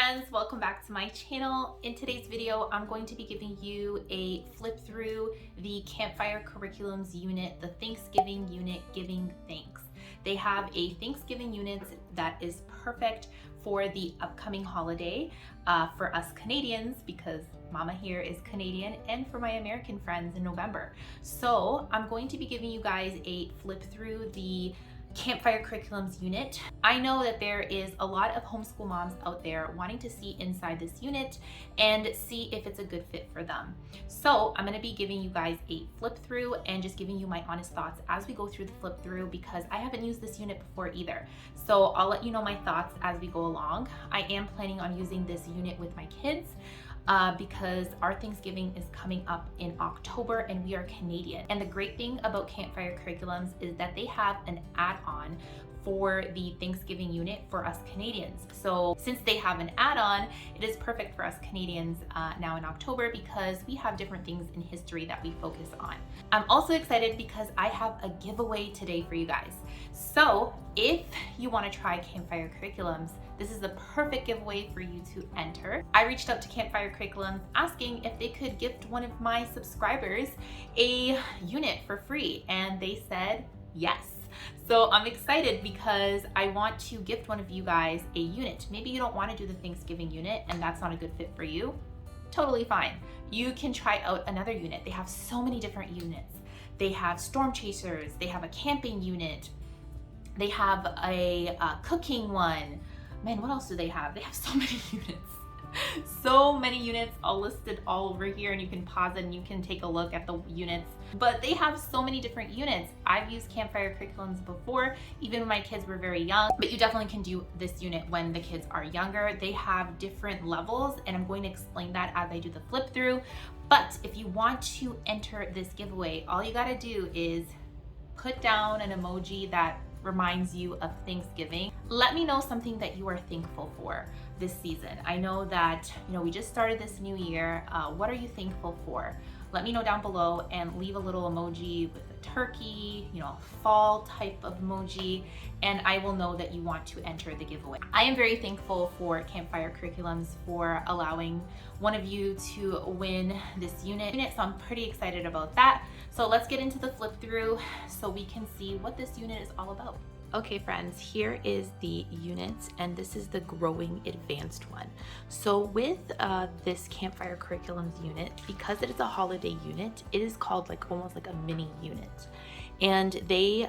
friends, welcome back to my channel. In today's video, I'm going to be giving you a flip through the Campfire Curriculums unit, the Thanksgiving unit, Giving Thanks. They have a Thanksgiving unit that is perfect for the upcoming holiday for us Canadians, because Mama here is Canadian, and for my American friends in November. So I'm going to be giving you guys a flip through the Campfire Curriculums unit. I know that there is a lot of homeschool moms out there wanting to see inside this unit and see if it's a good fit for them. So I'm going to be giving you guys a flip through and just giving you my honest thoughts as we go through the flip through, because I haven't used this unit before either. So I'll let you know my thoughts as we go along. I am planning on using this unit with my kids because our Thanksgiving is coming up in October and we are Canadian. And the great thing about Campfire Curriculums is that they have an add-on for the Thanksgiving unit for us Canadians. So since they have an add-on, it is perfect for us Canadians now in October, because we have different things in history that we focus on. I'm also excited because I have a giveaway today for you guys. So if you want to try Campfire Curriculums, this is the perfect giveaway for you to enter. I reached out to Campfire Curriculums asking if they could gift one of my subscribers a unit for free, and they said yes. So I'm excited because I want to gift one of you guys a unit. Maybe you don't want to do the Thanksgiving unit and that's not a good fit for you. Totally fine. You can try out another unit. They have so many different units. They have storm chasers, they have a camping unit, they have a cooking one. Man, what else do they have? They have so many units. So many units all listed all over here, and you can pause it and you can take a look at the units. But they have so many different units. I've used Campfire Curriculums before, even when my kids were very young, but you definitely can do this unit when the kids are younger. They have different levels, and I'm going to explain that as I do the flip through. But if you want to enter this giveaway, all you gotta do is put down an emoji that reminds you of Thanksgiving. Let me know something that you are thankful for this season. I know that, we just started this new year. What are you thankful for? Let me know down below, and leave a little emoji with a turkey, fall type of emoji, and I will know that you want to enter the giveaway. I am very thankful for Campfire Curriculums for allowing one of you to win this unit, so I'm pretty excited about that. So let's get into the flip through so we can see what this unit is all about. Okay friends, here is the unit, and this is the Growing Advanced one. So with this Campfire Curriculums unit, because it is a holiday unit, it is called almost like a mini unit. And they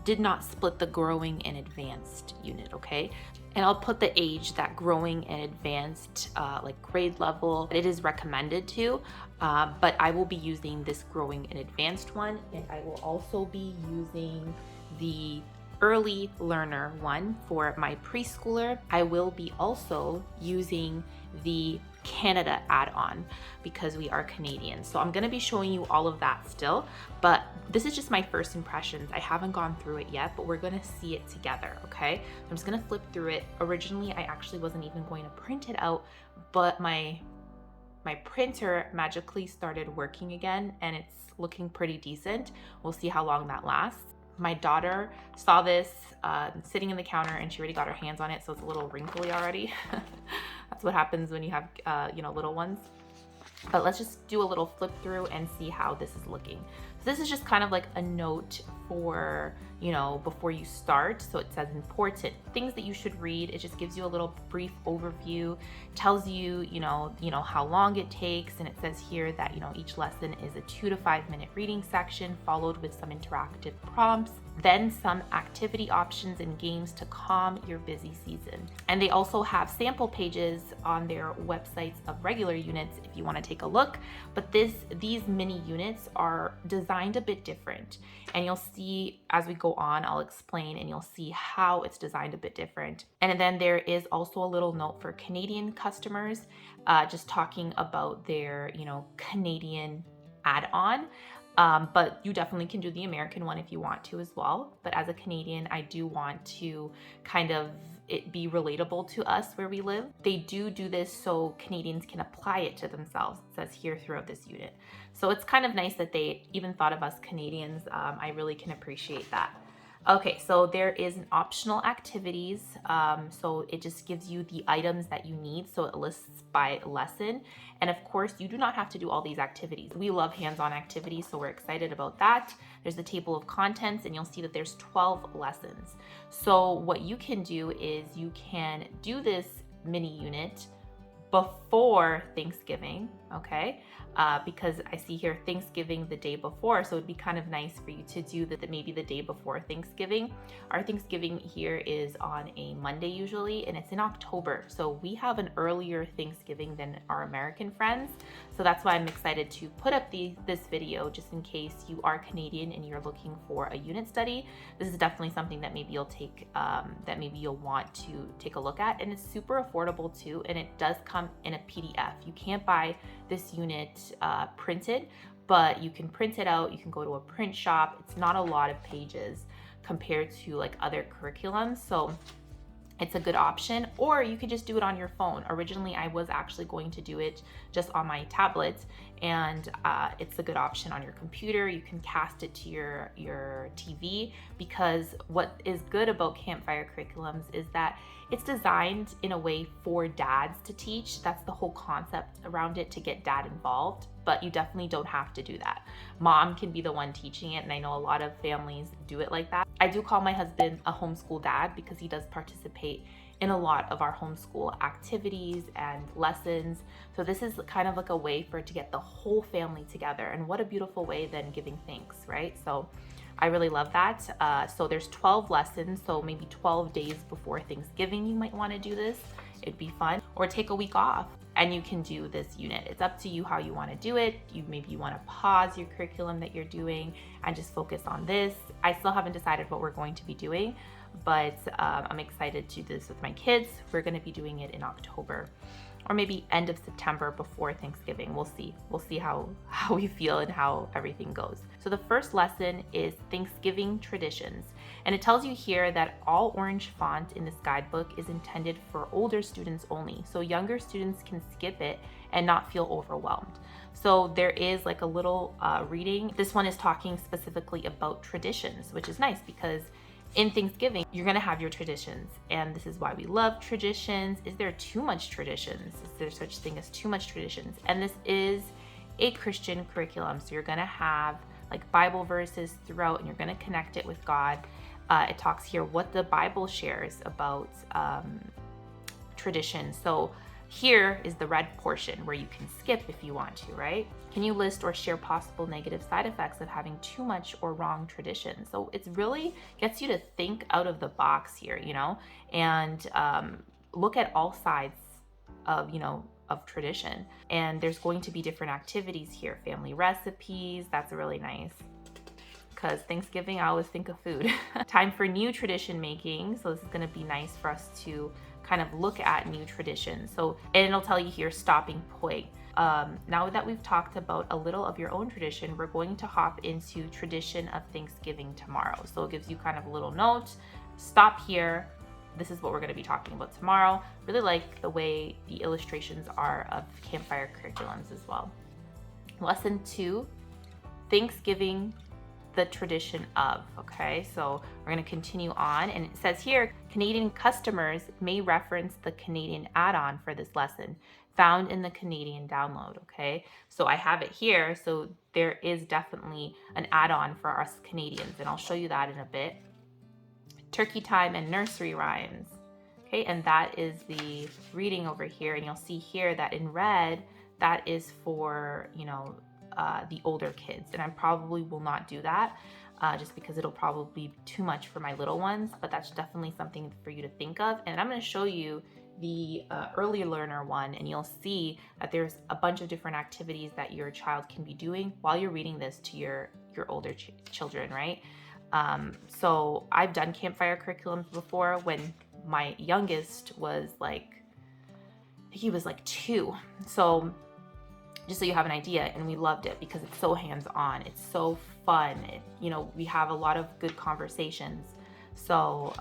did not split the Growing and Advanced unit, okay? And I'll put the age that Growing and Advanced, like grade level, it is recommended to, but I will be using this Growing and Advanced one, and I will also be using the Early Learner one for my preschooler. I will be also using the Canada add-on because we are Canadian. So I'm gonna be showing you all of that still, but this is just my first impressions. I haven't gone through it yet, but we're gonna see it together, okay? I'm just gonna flip through it. Originally, I actually wasn't even going to print it out, but my printer magically started working again, and it's looking pretty decent. We'll see how long that lasts. My daughter saw this sitting in the counter, and she already got her hands on it, so it's a little wrinkly already. That's what happens when you have little ones. But let's just do a little flip through and see how this is looking. So this is just kind of like a note for, before you start. So it says important things that you should read. It just gives you a little brief overview, tells you, how long it takes. And it says here that, each lesson is a 2 to 5 minute reading section, followed with some interactive prompts, then some activity options and games to calm your busy season. And they also have sample pages on their websites of regular units if you want to take a look. But these mini units are designed a bit different, and you'll see as we go on, I'll explain, and you'll see how it's designed a bit different. And then there is also a little note for Canadian customers, just talking about their, Canadian add-on. But you definitely can do the American one if you want to as well. But as a Canadian, I do want to kind of it be relatable to us where we live. They do this so Canadians can apply it to themselves, it says here throughout this unit. So it's kind of nice that they even thought of us Canadians. I really can appreciate that. Okay, so there is an optional activities. So it just gives you the items that you need. So it lists by lesson. And of course, you do not have to do all these activities. We love hands-on activities, so we're excited about that. There's the table of contents, and you'll see that there's 12 lessons. So what you can do is you can do this mini unit before Thanksgiving, okay? Because I see here Thanksgiving the day before, so it'd be kind of nice for you to do that maybe the day before Thanksgiving. Our Thanksgiving here is on a Monday usually, and it's in October. So we have an earlier Thanksgiving than our American friends. So that's why I'm excited to put up this video just in case you are Canadian and you're looking for a unit study. This is definitely something that maybe you'll take, that maybe you'll want to take a look at. And it's super affordable too, and it does come in a PDF. You can't buy this unit printed, but you can print it out. You can go to a print shop. It's not a lot of pages compared to like other curriculums. So it's a good option, or you could just do it on your phone. Originally, I was actually going to do it just on my tablet, and it's a good option on your computer. You can cast it to your TV, because what is good about Campfire Curriculums is that it's designed in a way for dads to teach. That's the whole concept around it, to get dad involved, but you definitely don't have to do that. Mom can be the one teaching it, and I know a lot of families do it like that. I do call my husband a homeschool dad because he does participate in a lot of our homeschool activities and lessons. So this is kind of like a way for it to get the whole family together, and what a beautiful way than giving thanks, right? So I really love that. So there's 12 lessons, so maybe 12 days before Thanksgiving you might want to do this. It'd be fun. Or take a week off and you can do this unit. It's up to you how you want to do it. Maybe you want to pause your curriculum that you're doing and just focus on this. I still haven't decided what we're going to be doing, but I'm excited to do this with my kids. We're going to be doing it in October, or maybe end of September before Thanksgiving. We'll see. We'll see how we feel and how everything goes. So the first lesson is Thanksgiving traditions. And it tells you here that all orange font in this guidebook is intended for older students only. So younger students can skip it and not feel overwhelmed. So there is like a little reading. This one is talking specifically about traditions, which is nice because in Thanksgiving, you're gonna have your traditions, and this is why we love traditions. Is there too much traditions? Is there such thing as too much traditions? And this is a Christian curriculum, so you're gonna have like Bible verses throughout, and you're gonna connect it with God. It talks here what the Bible shares about tradition. So here is the red portion where you can skip if you want to, right? Can you list or share possible negative side effects of having too much or wrong tradition? So it really gets you to think out of the box here, you know, and look at all sides of, you know, of tradition. And there's going to be different activities here. Family recipes, that's really nice, because Thanksgiving, I always think of food. Time for new tradition making. So this is gonna be nice for us to kind of look at new traditions. So, and it'll tell you here, stopping point. Now that we've talked about a little of your own tradition, we're going to hop into tradition of Thanksgiving tomorrow. So it gives you kind of a little note, stop here. This is what we're gonna be talking about tomorrow. Really like the way the illustrations are of Campfire Curriculums as well. Lesson 2, Thanksgiving, the tradition of. Okay, so we're going to continue on, and it says here, Canadian customers may reference the Canadian add-on for this lesson found in the Canadian download. Okay, so I have it here, so there is definitely an add-on for us Canadians, and I'll show you that in a bit. Turkey time and nursery rhymes. Okay, and that is the reading over here, and you'll see here that in red, that is for, you know, the older kids, and I probably will not do that just because it'll probably be too much for my little ones, but that's definitely something for you to think of. And I'm going to show you the early learner one, and you'll see that there's a bunch of different activities that your child can be doing while you're reading this to your older children, right? So I've done Campfire Curriculums before when my youngest was like, he was like 2. So just so you have an idea, and we loved it because it's so hands-on, it's so fun, you know, we have a lot of good conversations, so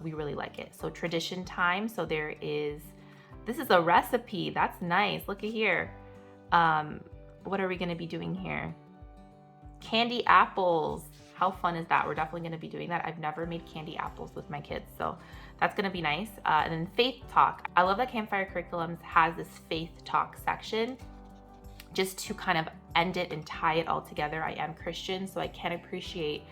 we really like it. So tradition time, so there is, this is a recipe, that's nice, look at here. What are we going to be doing here? Candy apples. How fun is that? We're definitely going to be doing that. I've never made candy apples with my kids, so that's going to be nice. And then faith talk. I love that Campfire Curriculums has this faith talk section just to kind of end it and tie it all together. I am Christian, so I can appreciate,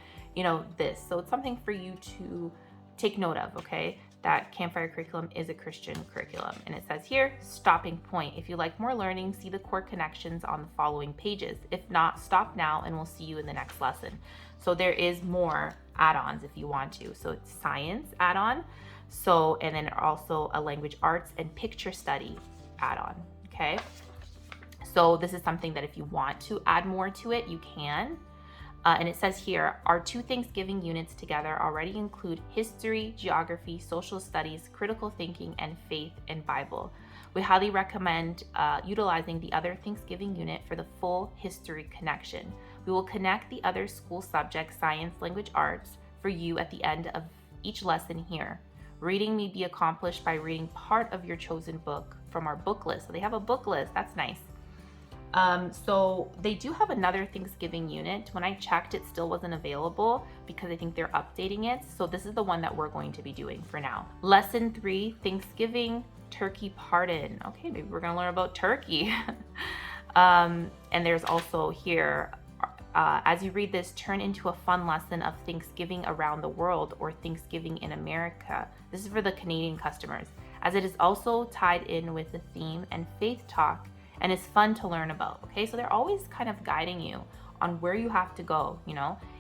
this. So it's something for you to take note of, okay? That Campfire Curriculum is a Christian curriculum. And it says here, stopping point. If you like more learning, see the core connections on the following pages. If not, stop now and we'll see you in the next lesson. So there is more add-ons if you want to. So it's science add-on. So, and then also a language arts and picture study add-on, okay? So this is something that if you want to add more to it, you can. And it says here, our 2 Thanksgiving units together already include history, geography, social studies, critical thinking, and faith and Bible. We highly recommend utilizing the other Thanksgiving unit for the full history connection. We will connect the other school subjects, science, language, arts, for you at the end of each lesson here. Reading may be accomplished by reading part of your chosen book from our book list. So they have a book list, that's nice. So they do have another Thanksgiving unit. When I checked, it still wasn't available because I think they're updating it. So this is the one that we're going to be doing for now. Lesson 3, Thanksgiving Turkey Pardon. Okay, maybe we're gonna learn about turkey. And there's also here, as you read this, turn into a fun lesson of Thanksgiving around the world or Thanksgiving in America. This is for the Canadian customers, as it is also tied in with the theme and faith talk, and it's fun to learn about, okay? So they're always kind of guiding you on where you have to go,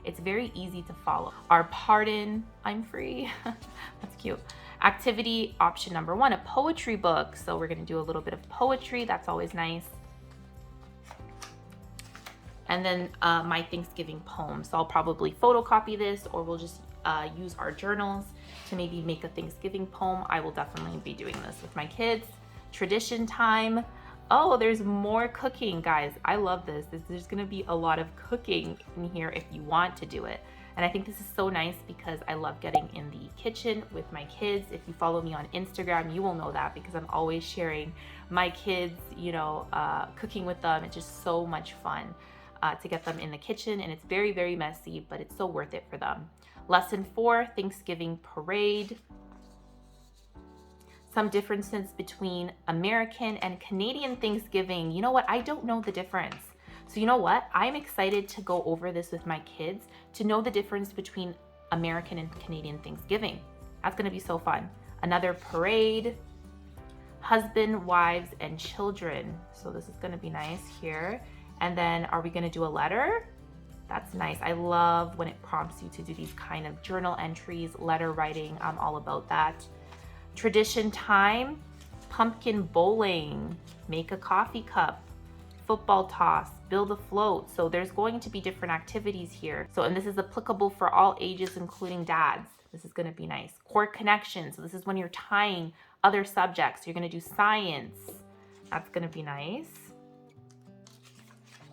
It's very easy to follow. Our pardon, I'm free. That's cute. Activity option number 1, a poetry book. So we're gonna do a little bit of poetry. That's always nice. And then my Thanksgiving poem. So I'll probably photocopy this, or we'll just use our journals to maybe make a Thanksgiving poem. I will definitely be doing this with my kids. Tradition time. Oh, there's more cooking, guys. I love this. There's gonna be a lot of cooking in here if you want to do it. And I think this is so nice because I love getting in the kitchen with my kids. If you follow me on Instagram, you will know that because I'm always sharing my kids, cooking with them. It's just so much fun to get them in the kitchen, and it's very, very messy, but it's so worth it for them. Lesson 4, Thanksgiving parade. Some differences between American and Canadian Thanksgiving. You know what? I don't know the difference. So you know what? I'm excited to go over this with my kids to know the difference between American and Canadian Thanksgiving. That's gonna be so fun. Another parade, husband, wives, and children. So this is gonna be nice here. And then are we gonna do a letter? That's nice. I love when it prompts you to do these kind of journal entries, letter writing. I'm all about that. Tradition time, pumpkin bowling, make a coffee cup, football toss, build a float. So there's going to be different activities here. So, and this is applicable for all ages, including dads. This is gonna be nice. Core connection. So this is when you're tying other subjects. You're gonna do science. That's gonna be nice.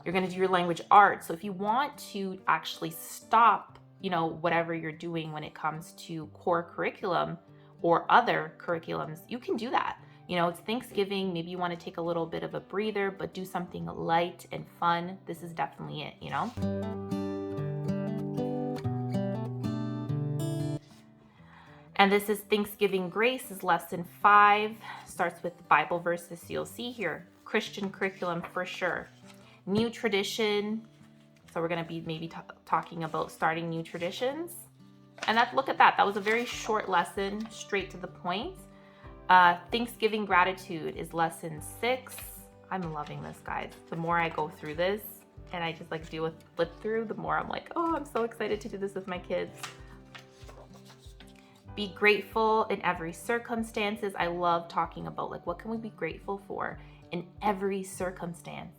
You're gonna do your language arts. So if you want to actually stop, whatever you're doing when it comes to core curriculum or other curriculums, you can do that. It's Thanksgiving, maybe you want to take a little bit of a breather, but do something light and fun. This is definitely it, And this is Thanksgiving Grace, is lesson 5, starts with Bible verses. So you'll see here, Christian curriculum for sure. New tradition. So we're going to be maybe talking about starting new traditions. And look at that. That was a very short lesson, straight to the point. Thanksgiving gratitude is lesson 6. I'm loving this, guys. The more I go through this and I just do a flip through, the more I'm like, oh, I'm so excited to do this with my kids. Be grateful in every circumstances. I love talking about what can we be grateful for in every circumstance,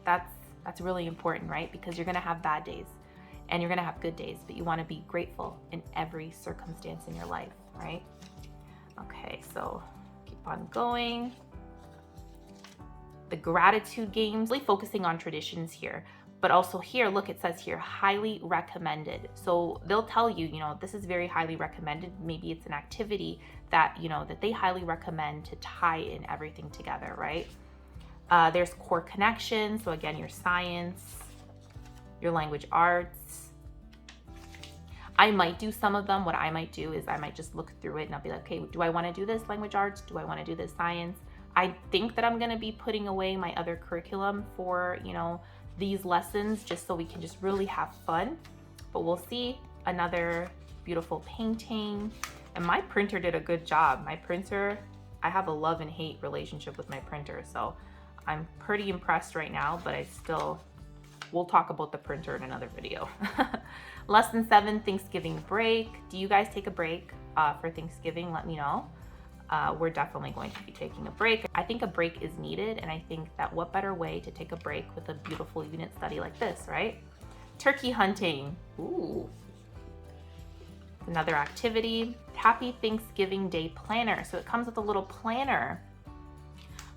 That's really important, right? Because you're gonna have bad days and you're gonna have good days, but you wanna be grateful in every circumstance in your life, right? Okay, so keep on going. The gratitude games, really focusing on traditions here, but also here, look, it says here, highly recommended. So they'll tell you, this is very highly recommended. Maybe it's an activity that, that they highly recommend to tie in everything together, right? There's core connection. So again, your science. your language arts. I might do some of them. What I might do is I might just look through it and I'll be like, okay, do I want to do this language arts? Do I want to do this science? I think that I'm going to be putting away my other curriculum for, you know, these lessons just so we can just really have fun. But we'll see. Another beautiful painting. And my printer did a good job. My printer, I have a love and hate relationship with my printer. So I'm pretty impressed right now, but we'll talk about the printer in another video. Lesson 7, Thanksgiving break. Do you guys take a break for Thanksgiving? Let me know. We're definitely going to be taking a break. I think a break is needed, and I think that what better way to take a break with a beautiful unit study like this, right? Turkey hunting. Ooh. Another activity. Happy Thanksgiving Day planner. So it comes with a little planner.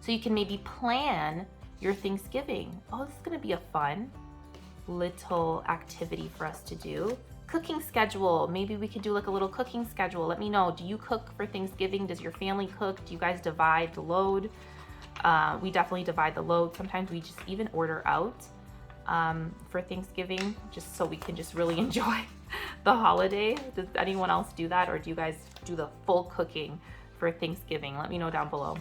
So you can maybe plan your Thanksgiving. Oh, this is gonna be a fun little activity for us to do. Cooking schedule. Maybe we could do like a little cooking schedule. Let me know. Do you cook for Thanksgiving? Does your family cook? Do you guys divide the load? We definitely divide the load. Sometimes we just even order out for Thanksgiving just so we can just really enjoy the holiday. Does anyone else do that, or do you guys do the full cooking for Thanksgiving? Let me know down below.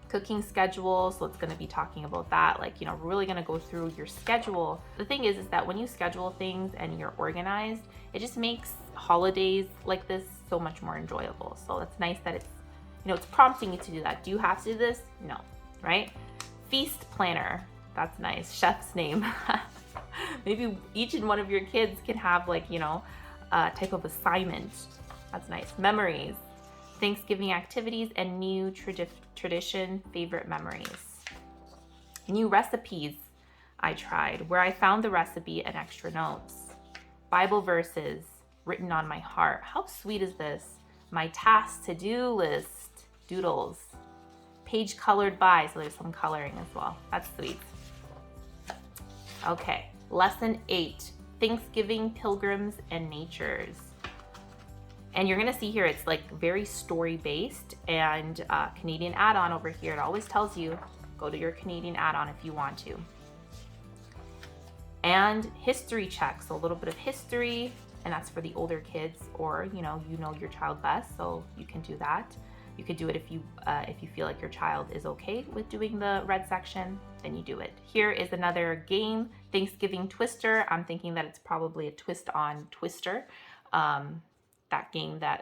Cooking schedule, so it's going to be talking about that, like, you know, really going to go through your schedule. The thing is that when you schedule things and you're organized, it just makes holidays like this so much more enjoyable. So it's nice that it's, you know, it's prompting you to do that. Do you have to do this? No, right? Feast planner. That's nice. Chef's name. Maybe each and one of your kids can have, like, you know, a type of assignment. That's nice. Memories. Thanksgiving activities and new tradition favorite memories. New recipes I tried, where I found the recipe and extra notes. Bible verses written on my heart. How sweet is this? My task to-do list, doodles. Page colored by, so there's some coloring as well. That's sweet. Okay, lesson 8, Thanksgiving pilgrims and natures. And you're gonna see here, it's like very story-based, and Canadian add-on over here. It always tells you, go to your Canadian add-on if you want to. And history check, so a little bit of history, and that's for the older kids, or you know your child best, so you can do that. You could do it if you feel like your child is okay with doing the red section, then you do it. Here is another game, Thanksgiving Twister. I'm thinking that it's probably a twist on Twister. That game, the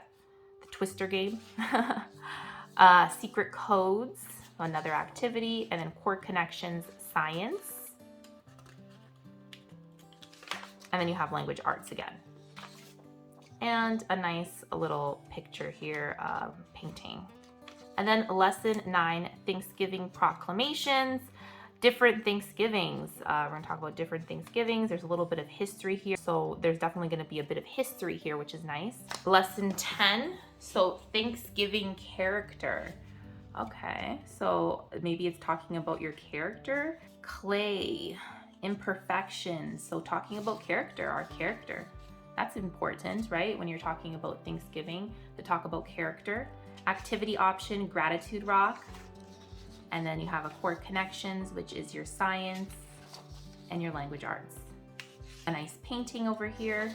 Twister game. Secret codes, another activity, and then core connections, science. And then you have language arts again. And a nice little picture here, painting. And then lesson 9, Thanksgiving proclamations. Different Thanksgivings. We're gonna talk about different Thanksgivings. There's a little bit of history here. So there's definitely gonna be a bit of history here, which is nice. Lesson 10, so Thanksgiving character. Okay, so maybe it's talking about your character. Clay, imperfections. So talking about character, our character. That's important, right? When you're talking about Thanksgiving, to talk about character. Activity option, gratitude rock. And then you have a core connections, which is your science and your language arts. A nice painting over here.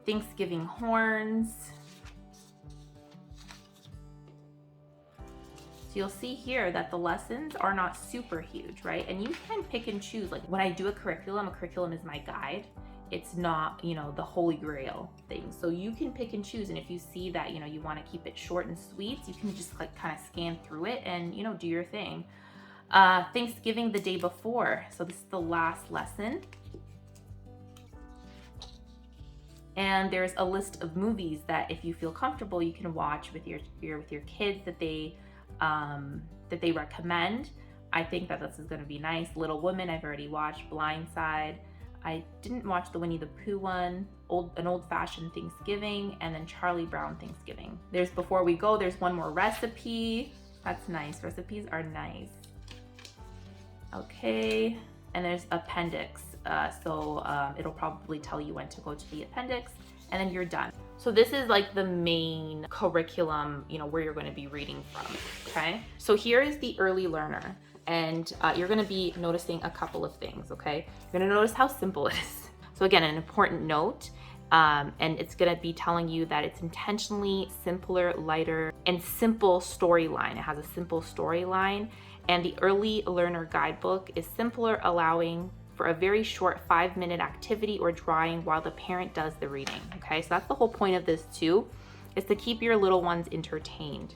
Thanksgiving horns. So you'll see here that the lessons are not super huge, right? And you can pick and choose. Like when I do a curriculum is my guide. It's not, you know, the holy grail thing. So you can pick and choose. And if you see that, you know, you want to keep it short and sweet, you can just like kind of scan through it and, you know, do your thing. Thanksgiving the day before. So this is the last lesson. And there's a list of movies that if you feel comfortable, you can watch with your kids that they recommend. I think that this is going to be nice. Little Women, I've already watched. Blind Side. I didn't watch the Winnie the Pooh one, an old-fashioned Thanksgiving, and then Charlie Brown Thanksgiving. Before we go, there's one more recipe. That's nice. Recipes are nice. Okay, and there's appendix. It'll probably tell you when to go to the appendix, and then you're done. So this is like the main curriculum, you know, where you're going to be reading from, okay? So here is the early learner, and you're going to be noticing a couple of things, okay? You're going to notice how simple it is. So again, an important note, and it's going to be telling you that it's intentionally simpler, lighter, and simple storyline. It has a simple storyline, and the early learner guidebook is simpler, allowing for a very short 5-minute activity or drawing while the parent does the reading, okay? So that's the whole point of this too, is to keep your little ones entertained.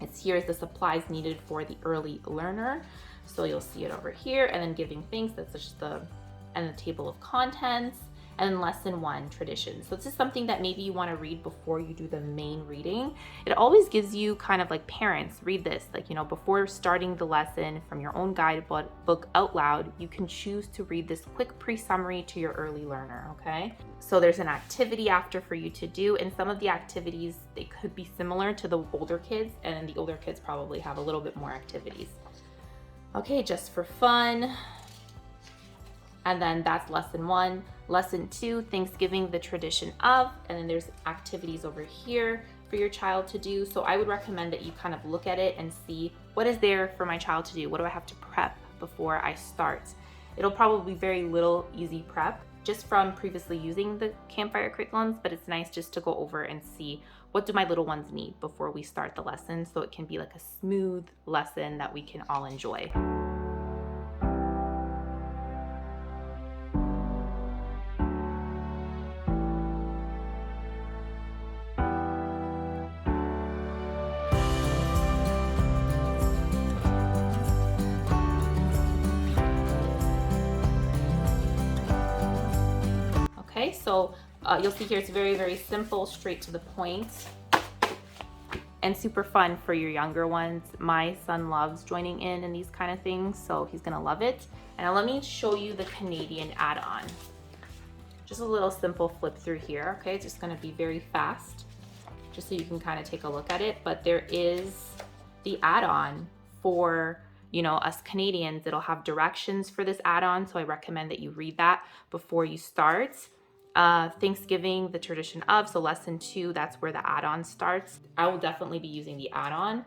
It's here is the supplies needed for the early learner. So you'll see it over here, and then giving thanks, that's just the table of contents, and then lesson 1, traditions. So this is something that maybe you want to read before you do the main reading. It always gives you kind of like, parents, read this, like, you know, before starting the lesson from your own guidebook out loud, you can choose to read this quick pre-summary to your early learner, okay? So there's an activity after for you to do, and some of the activities, they could be similar to the older kids, and the older kids probably have a little bit more activities. Okay, just for fun. And then that's lesson 1. Lesson 2, Thanksgiving, the tradition of, and then there's activities over here for your child to do. So I would recommend that you kind of look at it and see, what is there for my child to do? What do I have to prep before I start? It'll probably be very little easy prep just from previously using the Campfire Curriculums, but it's nice just to go over and see, what do my little ones need before we start the lesson, so it can be like a smooth lesson that we can all enjoy. Okay, so you'll see here it's very, very simple, straight to the point, and super fun for your younger ones. My son loves joining in these kind of things, so he's gonna love it. And now let me show you the Canadian add-on. Just a little simple flip through here, okay? It's just gonna be very fast, just so you can kind of take a look at it. But there is the add-on for, you know, us Canadians. It'll have directions for this add-on, so I recommend that you read that before you start. Thanksgiving, the tradition of, so lesson 2, that's where the add-on starts. I will definitely be using the add-on.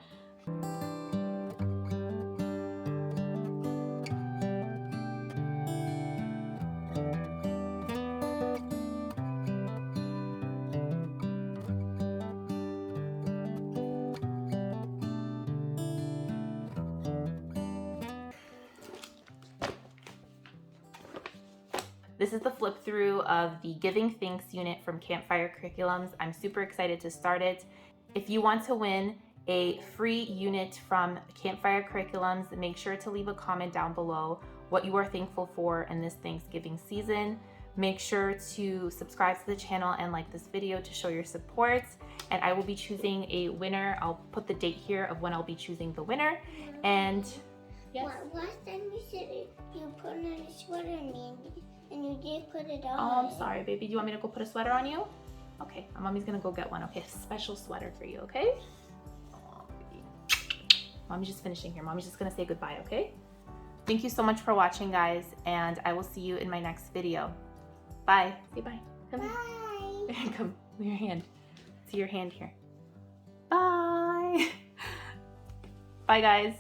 This is the flip through of the Giving Thanks unit from Campfire Curriculums. I'm super excited to start it. If you want to win a free unit from Campfire Curriculums, make sure to leave a comment down below what you are thankful for in this Thanksgiving season. Make sure to subscribe to the channel and like this video to show your support. And I will be choosing a winner. I'll put the date here of when I'll be choosing the winner. And yes? Last time you said you put on a sweater on me, and you did put it on. Oh, I'm sorry, baby. Do you want me to go put a sweater on you? Okay, mommy's gonna go get one. Okay, a special sweater for you, okay? Oh, baby. Mommy's just finishing here. Mommy's just gonna say goodbye, okay? Thank you so much for watching, guys, and I will see you in my next video. Bye. Say bye. Come Bye. here. Come, with your hand. See your hand here. Bye. Bye, guys.